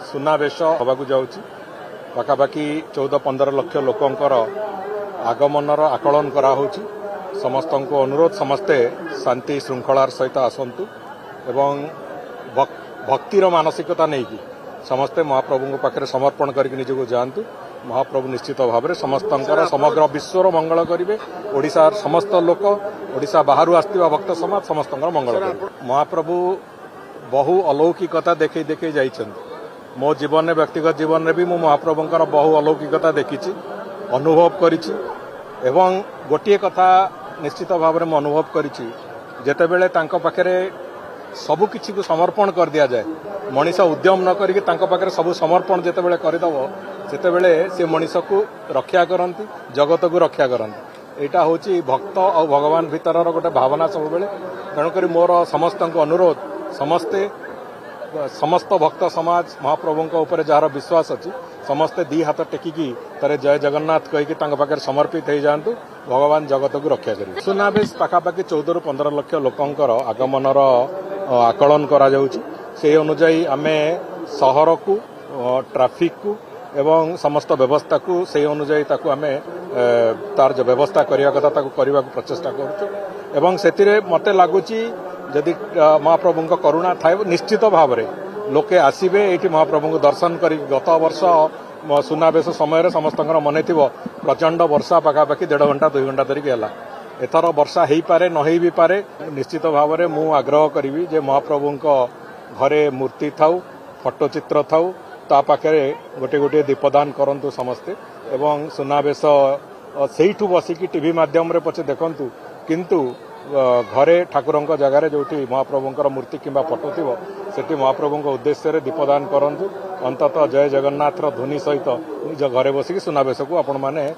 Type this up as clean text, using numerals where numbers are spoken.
सुनावेश हवाक जाऊँगी पाखापाखि 14-15 लाख लोकंर आगमनर आकलन कराहोची समस्त को अनुरोध समस्ते शांति श्रृंखलार सहित आसतु एवं भक्तिर मानसिकता नहीं कि समस्ते महाप्रभु पाखे समर्पण करके निजक जातु। महाप्रभु निश्चित भाव में समस्तंकर समग्र विश्वर मंगल करेंगे। ओडिशा समस्त लोक ओडिशा बाहर आसथिबा भक्त समाज समस्तंकर मंगल करेंगे। महाप्रभु बहु अलौकिकता देखे देखे जाइछन्ति। मो जीवन में व्यक्तिगत जीवन में भी मु महाप्रभुंकर बहु अलौकिकता देखी अनुभव करिछि एवं गोटे कथा निश्चित भाव में अनुभव करिछि जेतेबेले तांको पाखरे सबु किछि को समर्पण कर दिया जाए मनीष उद्यम न करिके तांको पाखरे सबु समर्पण जेतेबेले करिदबो सेतेबेले से मनीष को रक्षा करंती जगत को रक्षा करंती। एटा होछि भक्त और भगवान भीतरर गोटे भावना सब बेले तेणुकरी मोर समस्त अनुरोध समस्त भक्त समाज महाप्रभु ऊपर जार विश्वास अच्छी समस्ते दी हाथ टेकिकी तारे जय जगन्नाथ कहीकि पाखे समर्पित हो जातु। भगवान जगत को रक्षा करेंगे। सुनावेश पाखापाखि 14-15 लाख लोकंर आगमनर आकलन करा जाउछि। से अनुजाई आमे सहर को ट्राफिक को एवं समस्त व्यवस्था को से अनुजाई ताकू आमे तार जो व्यवस्था करिया कथा ताकू करने को प्रचेष्टा करूँ एवं से मते लगुच जदि महाप्रभु करुणा थाए निश्चित भाव में लोके आसबे ये महाप्रभु को दर्शन कर। गत वर्ष सुनावेश समय समस्त मन थी प्रचंड वर्षा पाखापाखि 1.5 घंटा 2 घंटा धरिकी है। एथर वर्षा हो पारे न हो भी पारे निश्चित भाव में मु आग्रह करी जे महाप्रभु घरे मूर्ति थाउ फटोचित्र थाउ ता पाखे गोटे गोटे दीपदान करंतु समस्ते एवं सुनावेश सेठू बसिकी टीवी माध्यम रे पछे देखंतु किंतु घरे ठाकुर जगार जो महाप्रभुंर मूर्ति किंबा फटो थी सेठी महाप्रभु उद्देश्य दीपदान करंतु। अंततः जय जगन्नाथ ध्वनि सहित निज घरे बसिकी सुनावेश को आपण माने